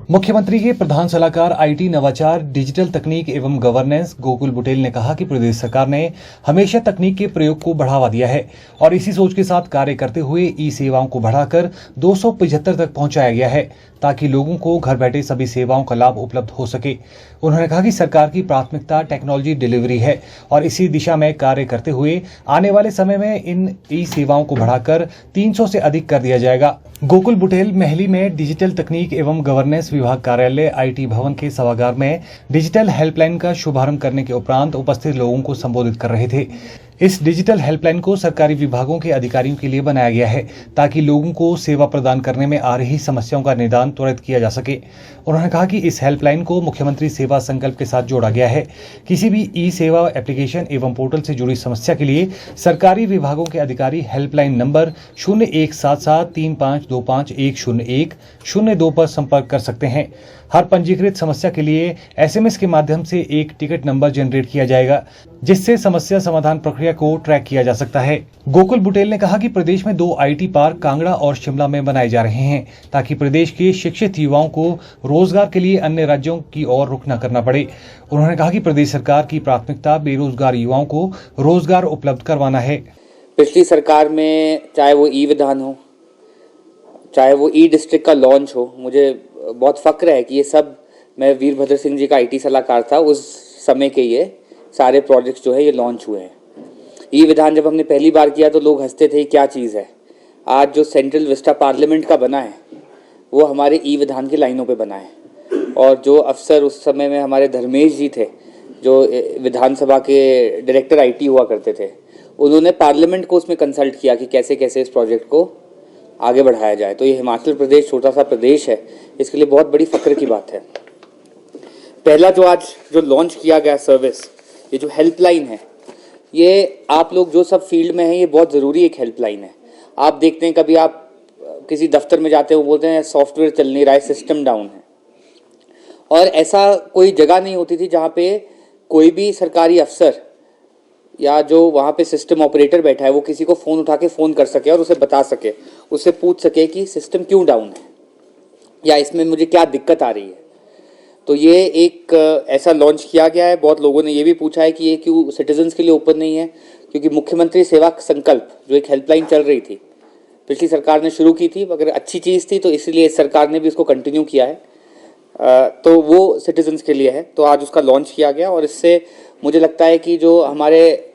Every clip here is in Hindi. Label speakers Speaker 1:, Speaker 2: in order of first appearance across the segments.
Speaker 1: मुख्यमंत्री के प्रधान सलाहकार आईटी, नवाचार, डिजिटल तकनीक एवं गवर्नेंस गोकुल बुटेल ने कहा कि प्रदेश सरकार ने हमेशा तकनीक के प्रयोग को बढ़ावा दिया है और इसी सोच के साथ कार्य करते हुए ई सेवाओं को बढ़ाकर 275 तक पहुंचाया गया है ताकि लोगों को घर बैठे सभी सेवाओं का लाभ उपलब्ध हो सके। उन्होंने कहा कि सरकार की प्राथमिकता टेक्नोलॉजी डिलीवरी है और इसी दिशा में कार्य करते हुए आने वाले समय में इन ई सेवाओं को बढ़ाकर 300 से अधिक कर दिया जाएगा। गोकुल बुटेल महली में डिजिटल तकनीक एवं गवर्नेंस विभाग कार्यालय आईटी भवन के सभागार में डिजिटल हेल्पलाइन का शुभारंभ करने के उपरांत उपस्थित लोगों को संबोधित कर रहे थे। इस डिजिटल हेल्पलाइन को सरकारी विभागों के अधिकारियों के लिए बनाया गया है ताकि लोगों को सेवा प्रदान करने में आ रही समस्याओं का निदान त्वरित किया जा सके। उन्होंने कहा कि इस हेल्पलाइन को मुख्यमंत्री सेवा संकल्प के साथ जोड़ा गया है। किसी भी ई सेवा एप्लीकेशन एवं पोर्टल से जुड़ी समस्या के लिए सरकारी विभागों के अधिकारी हेल्पलाइन नंबर 01773525100102 पर संपर्क कर सकते हैं। हर पंजीकृत समस्या के लिए एसएमएस के माध्यम से एक टिकट नंबर जनरेट किया जाएगा जिससे समस्या समाधान प्रक्रिया को ट्रैक किया जा सकता है। गोकुल बुटेल ने कहा कि प्रदेश में 2 आईटी पार्क कांगड़ा और शिमला में बनाए जा रहे हैं ताकि प्रदेश के शिक्षित युवाओं को रोजगार के लिए अन्य राज्यों की ओर रुख न करना पड़े। उन्होंने कहा कि प्रदेश सरकार की प्राथमिकता बेरोजगार युवाओं को रोजगार उपलब्ध करवाना है।
Speaker 2: पिछली सरकार में चाहे वो ई विधान हो, चाहे वो ई डिस्ट्रिक्ट का लॉन्च हो, मुझे बहुत फक्र है कि ये सब मैं वीरभद्र सिंह जी का आईटी सलाहकार था उस समय के ये सारे प्रोजेक्ट्स जो है ये लॉन्च हुए हैं। ई विधान जब हमने पहली बार किया तो लोग हंसते थे क्या चीज़ है। आज जो सेंट्रल विस्टा पार्लियामेंट का बना है वो हमारे ई विधान की लाइनों पे बना है और जो अफसर उस समय में हमारे धर्मेश जी थे जो विधानसभा के डायरेक्टर आईटी हुआ करते थे, उन्होंने पार्लियामेंट को उसमें कंसल्ट किया कि कैसे कैसे इस प्रोजेक्ट को आगे बढ़ाया जाए। तो ये हिमाचल प्रदेश छोटा सा प्रदेश है, इसके लिए बहुत बड़ी फक्र की बात है। पहला जो आज जो लॉन्च किया गया सर्विस, ये जो हेल्पलाइन है, ये आप लोग जो सब फील्ड में हैं ये बहुत ज़रूरी एक हेल्पलाइन है। आप देखते हैं कभी आप किसी दफ्तर में जाते हो बोलते हैं सॉफ्टवेयर चल नहीं रहा है, सिस्टम डाउन है, और ऐसा कोई जगह नहीं होती थी जहाँ पे कोई भी सरकारी अफसर या जो वहाँ पे सिस्टम ऑपरेटर बैठा है वो किसी को फ़ोन उठा के फ़ोन कर सके और उसे बता सके, उससे पूछ सके कि सिस्टम क्यों डाउन है या इसमें मुझे क्या दिक्कत आ रही है। तो ये एक ऐसा लॉन्च किया गया है। बहुत लोगों ने ये भी पूछा है कि ये क्यों सिटीजन्स के लिए ओपन नहीं है, क्योंकि मुख्यमंत्री सेवा संकल्प जो एक हेल्पलाइन चल रही थी, पिछली सरकार ने शुरू की थी, अगर अच्छी चीज़ थी तो इसलिए इस सरकार ने भी इसको कंटिन्यू किया है, तो वो सिटीजन्स के लिए है। तो आज उसका लॉन्च किया गया और इससे मुझे लगता है कि जो हमारे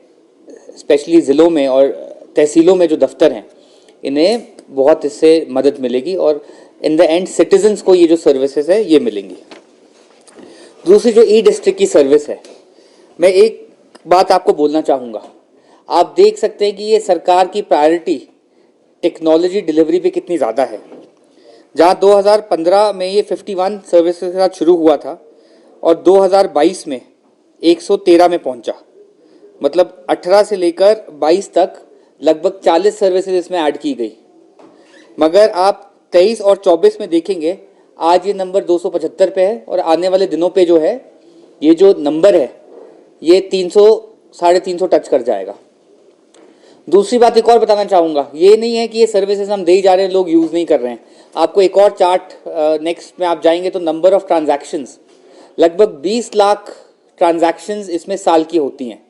Speaker 2: स्पेशली ज़िलों में और तहसीलों में जो दफ्तर हैं इन्हें बहुत इससे मदद मिलेगी और इन द एंड सिटीजन्स को ये जो सर्विसेज है ये मिलेंगी। दूसरी जो ई डिस्ट्रिक्ट की सर्विस है, मैं एक बात आपको बोलना चाहूँगा। आप देख सकते हैं कि ये सरकार की प्रायोरिटी टेक्नोलॉजी डिलीवरी पे कितनी ज़्यादा है। जहाँ 2015 में ये 51 सर्विसेज के साथ शुरू हुआ था और 2022 में 113 में पहुंचा, मतलब 18 से लेकर 22 तक लगभग 40 सर्विसेज इसमें ऐड की गई। मगर आप 23 और 24 में देखेंगे आज ये नंबर 275 पे है और आने वाले दिनों पे जो है ये जो नंबर है ये 300 350 टच कर जाएगा। दूसरी बात एक और बताना चाहूँगा, ये नहीं है कि ये सर्विसेज हम दे ही जा रहे हैं, लोग यूज़ नहीं कर रहे हैं। आपको एक और चार्ट नेक्स्ट में आप जाएंगे तो नंबर ऑफ ट्रांजैक्शंस, लगभग 20 लाख ट्रांजैक्शंस इसमें साल की होती हैं,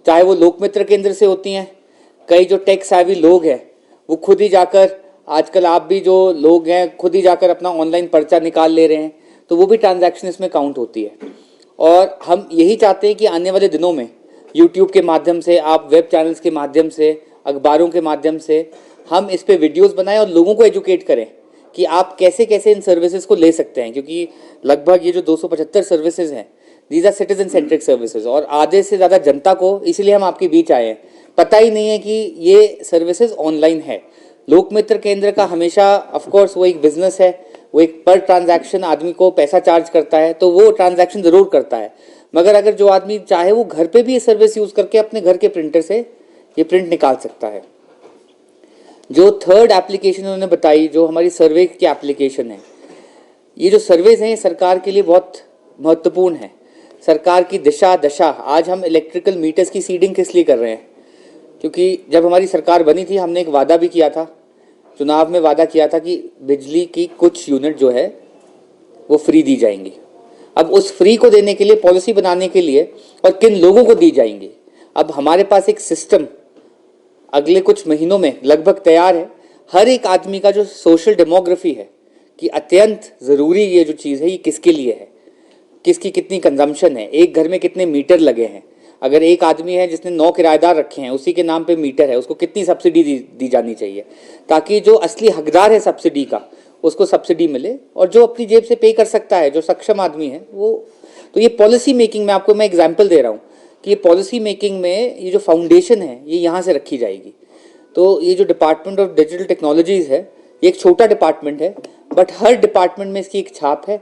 Speaker 2: चाहे वो लोकमित्र केंद्र से होती हैं। कई जो टेक सेवी लोग हैं वो खुद ही जाकर, आजकल आप भी जो लोग हैं खुद ही जाकर अपना ऑनलाइन पर्चा निकाल ले रहे हैं, तो वो भी ट्रांजैक्शन इसमें काउंट होती है। और हम यही चाहते हैं कि आने वाले दिनों में यूट्यूब के माध्यम से, आप वेब चैनल्स के माध्यम से, अखबारों के माध्यम से हम इस पर वीडियोज़ बनाएं और लोगों को एजुकेट करें कि आप कैसे कैसे इन सर्विसेज को ले सकते हैं, क्योंकि लगभग ये जो 275 सर्विसेज हैं these are citizen centric services और आधे से ज़्यादा जनता को, इसीलिए हम आपके बीच आए हैं, पता ही नहीं है कि ये सर्विसेज ऑनलाइन है। लोकमित्र केंद्र का हमेशा ऑफकोर्स वो एक बिजनेस है, वो एक पर ट्रांजैक्शन आदमी को पैसा चार्ज करता है, तो वो ट्रांजैक्शन ज़रूर करता है। मगर अगर जो आदमी चाहे वो घर पे भी ये सर्विस यूज़ करके अपने घर के प्रिंटर से ये प्रिंट निकाल सकता है। जो थर्ड एप्लीकेशन उन्होंने बताई, जो हमारी सर्वे की एप्लीकेशन है, ये जो सर्वेज हैं ये सरकार के लिए बहुत महत्वपूर्ण है। सरकार की दिशा दशा, आज हम इलेक्ट्रिकल मीटर्स की सीडिंग किस लिए कर रहे हैं, क्योंकि जब हमारी सरकार बनी थी हमने एक वादा भी किया था, चुनाव में वादा किया था कि बिजली की कुछ यूनिट जो है वो फ्री दी जाएंगी। अब उस फ्री को देने के लिए पॉलिसी बनाने के लिए और किन लोगों को दी जाएंगी, अब हमारे पास एक सिस्टम अगले कुछ महीनों में लगभग तैयार है। हर एक आदमी का जो सोशल डेमोग्राफी है कि अत्यंत ज़रूरी ये जो चीज़ है ये किसके लिए है, किसकी कितनी कंजम्पशन है, एक घर में कितने मीटर लगे हैं, अगर एक आदमी है जिसने 9 किराएदार रखे हैं, उसी के नाम पे मीटर है, उसको कितनी सब्सिडी दी जानी चाहिए, ताकि जो असली हकदार है सब्सिडी का उसको सब्सिडी मिले, और जो अपनी जेब से पे कर सकता है, जो सक्षम आदमी है वो। तो ये पॉलिसी मेकिंग में आपको मैं एग्जाम्पल दे रहा हूँ कि ये पॉलिसी मेकिंग में ये जो फाउंडेशन है ये यहाँ से रखी जाएगी। तो ये जो डिपार्टमेंट ऑफ डिजिटल टेक्नोलॉजीज़ है ये एक छोटा डिपार्टमेंट है, बट हर डिपार्टमेंट में इसकी एक छाप है